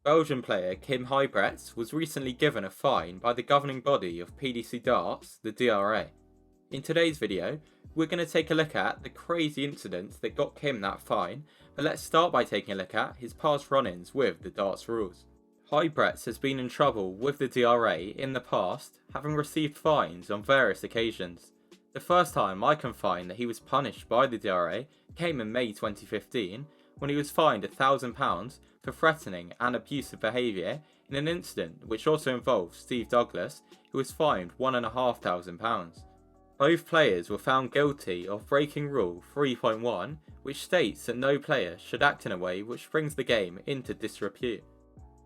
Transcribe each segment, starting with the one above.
Belgian player Kim Huybrechts was recently given a fine by the governing body of PDC darts, the DRA. In today's video, we're going to take a look at the crazy incident that got Kim that fine, but let's start by taking a look at his past run-ins with the darts rules. Huybrechts has been in trouble with the DRA in the past, having received fines on various occasions. The first time I can find that he was punished by the DRA came in May 2015, when he was fined £1,000 for threatening and abusive behaviour in an incident which also involved Steve Douglas, who was fined £1,500. Both players were found guilty of breaking Rule 3.1, which states that no player should act in a way which brings the game into disrepute.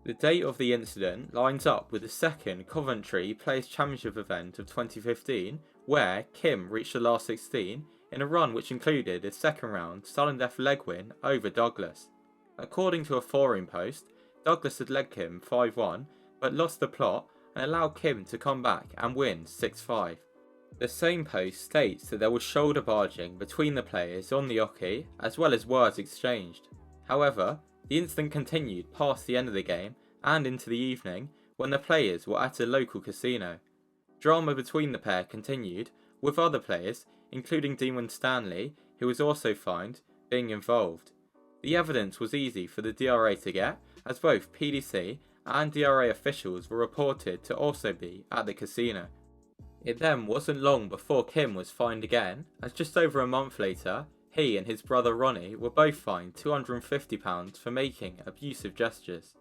The date of the incident lines up with the second Coventry Players' Championship event of 2015, where Kim reached the last 16 in a run which included a second round sudden death leg win over Douglas. According to a forum post, Douglas had led Kim 5-1 but lost the plot and allowed Kim to come back and win 6-5. The same post states that there was shoulder barging between the players on the oche as well as words exchanged. However, the incident continued past the end of the game and into the evening when the players were at a local casino. Drama between the pair continued, with other players, including Demon Stanley, who was also fined, being involved. The evidence was easy for the DRA to get, as both PDC and DRA officials were reported to also be at the casino. It then wasn't long before Kim was fined again, as just over a month later, he and his brother Ronnie were both fined £250 for making abusive gestures.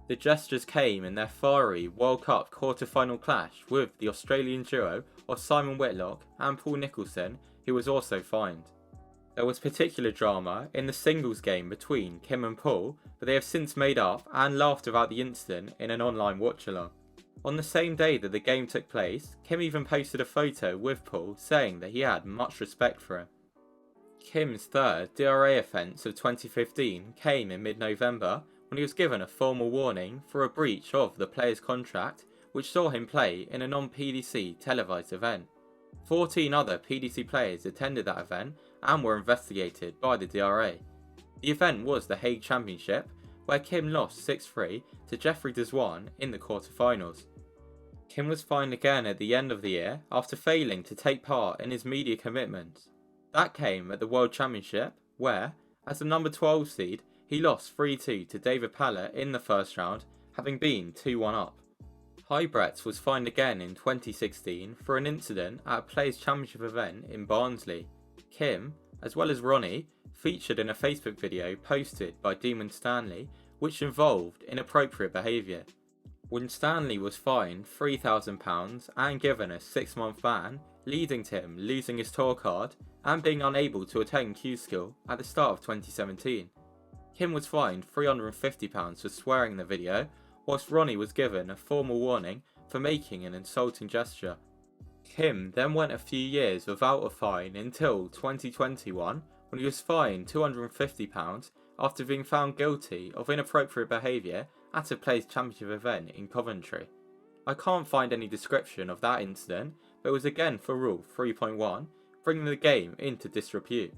The gestures came in their fiery World Cup quarter-final clash with the Australian duo of Simon Whitlock and Paul Nicholson, who was also fined. There was particular drama in the singles game between Kim and Paul, but they have since made up and laughed about the incident in an online watch-along. On the same day that the game took place, Kim even posted a photo with Paul saying that he had much respect for him. Kim's third DRA offence of 2015 came in mid-November when he was given a formal warning for a breach of the player's contract, which saw him play in a non-PDC televised event. 14 other PDC players attended that event and were investigated by the DRA. The event was the Hague Championship, where Kim lost 6-3 to Jeffrey Deswan in the quarter-finals. Kim was fined again at the end of the year after failing to take part in his media commitments. That came at the World Championship, where, as the number 12 seed, he lost 3-2 to David Pallett in the first round, having been 2-1 up. Huybrechts was fined again in 2016 for an incident at a Players' Championship event in Barnsley. Kim, as well as Ronnie, featured in a Facebook video posted by Demon Stanley, which involved inappropriate behaviour. When Stanley was fined £3,000 and given a 6-month ban, leading to him losing his tour card and being unable to attend Q-School at the start of 2017. Kim was fined £350 for swearing in the video, whilst Ronnie was given a formal warning for making an insulting gesture. Kim then went a few years without a fine until 2021, when he was fined £250 after being found guilty of inappropriate behaviour at a Players' Championship event in Coventry. I can't find any description of that incident, but it was again for Rule 3.1, bringing the game into disrepute.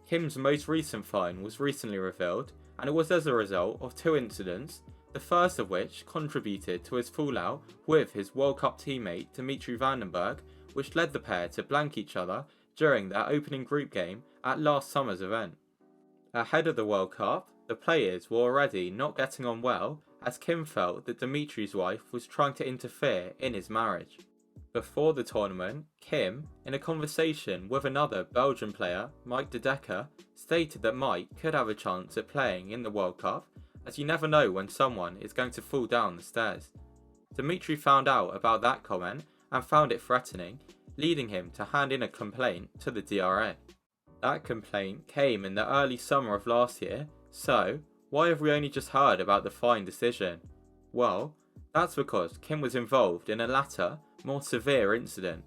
Kim's most recent fine was recently revealed, and it was as a result of two incidents, the first of which contributed to his fallout with his World Cup teammate Dimitri Vandenberg, which led the pair to blank each other during their opening group game at last summer's event. Ahead of the World Cup, the players were already not getting on well, as Kim felt that Dimitri's wife was trying to interfere in his marriage. Before the tournament, Kim, in a conversation with another Belgian player, Mike De Decker, stated that Mike could have a chance at playing in the World Cup, as you never know when someone is going to fall down the stairs. Dimitri found out about that comment and found it threatening, leading him to hand in a complaint to the DRA. That complaint came in the early summer of last year, so why have we only just heard about the fine decision? Well, that's because Kim was involved in a latter, more severe incident.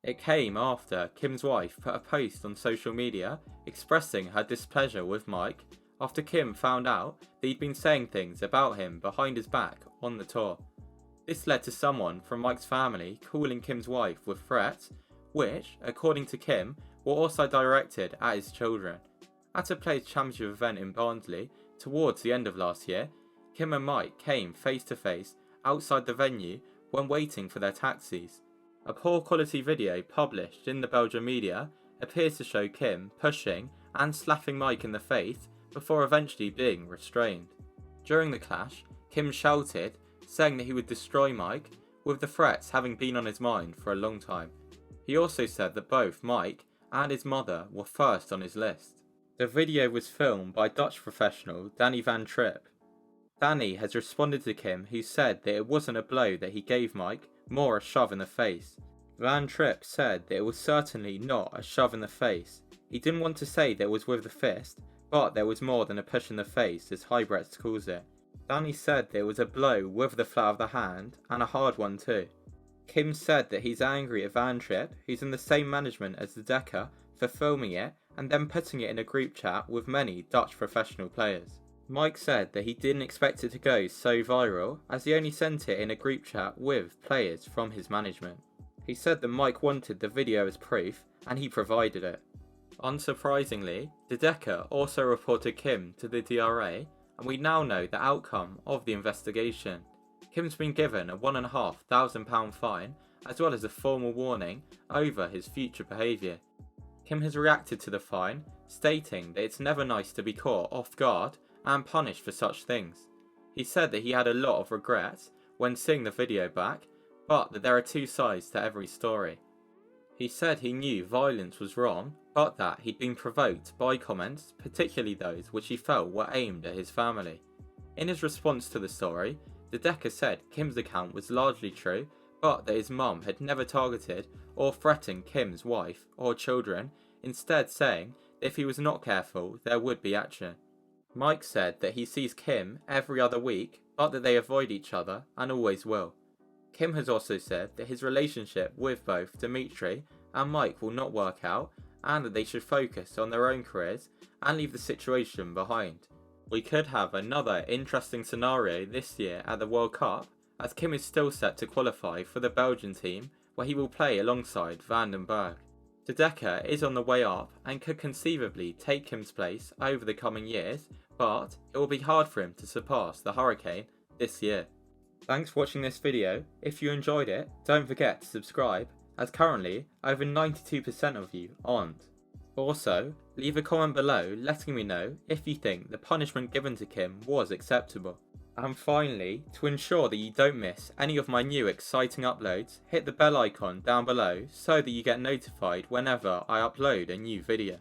It came after Kim's wife put a post on social media expressing her displeasure with Mike after Kim found out that he'd been saying things about him behind his back on the tour. This led to someone from Mike's family calling Kim's wife with threats, which, according to Kim, were also directed at his children. At a Players' Championship event in Barnsley towards the end of last year, Kim and Mike came face to face outside the venue when waiting for their taxis. A poor quality video published in the Belgian media appears to show Kim pushing and slapping Mike in the face before eventually being restrained. During the clash, Kim shouted, saying that he would destroy Mike, with the threats having been on his mind for a long time. He also said that both Mike and his mother were first on his list. The video was filmed by Dutch professional Danny van Tripp. Danny has responded to Kim, who said that it wasn't a blow that he gave Mike, more a shove in the face. Van Tripp said that it was certainly not a shove in the face. He didn't want to say that it was with the fist, but there was more than a push in the face, as Huybrechts calls it. Danny said that it was a blow with the flat of the hand, and a hard one too. Kim said that he's angry at Van Tripp, who's in the same management as the Decker, for filming it and then putting it in a group chat with many Dutch professional players. Mike said that he didn't expect it to go so viral, as he only sent it in a group chat with players from his management. He said that Mike wanted the video as proof, and he provided it. Unsurprisingly, the Decker also reported Kim to the DRA, and we now know the outcome of the investigation. Kim's been given a £1,500 fine, as well as a formal warning over his future behaviour. Kim has reacted to the fine, stating that it's never nice to be caught off guard and punished for such things. He said that he had a lot of regrets when seeing the video back, but that there are two sides to every story. He said he knew violence was wrong, but that he'd been provoked by comments, particularly those which he felt were aimed at his family. In his response to the story, the Decker said Kim's account was largely true, but that his mum had never targeted or threatened Kim's wife or children, instead saying that if he was not careful, there would be action. Mike said that he sees Kim every other week, but that they avoid each other and always will. Kim has also said that his relationship with both Dimitri and Mike will not work out, and that they should focus on their own careers and leave the situation behind. We could have another interesting scenario this year at the World Cup, as Kim is still set to qualify for the Belgian team, where he will play alongside Van den Berg. De Decker is on the way up and could conceivably take Kim's place over the coming years, but it will be hard for him to surpass the Hurricane this year. Thanks for watching this video. If you enjoyed it, don't forget to subscribe, as currently over 92% of you aren't. Also, leave a comment below letting me know if you think the punishment given to Kim was acceptable. And finally, to ensure that you don't miss any of my new exciting uploads, hit the bell icon down below so that you get notified whenever I upload a new video.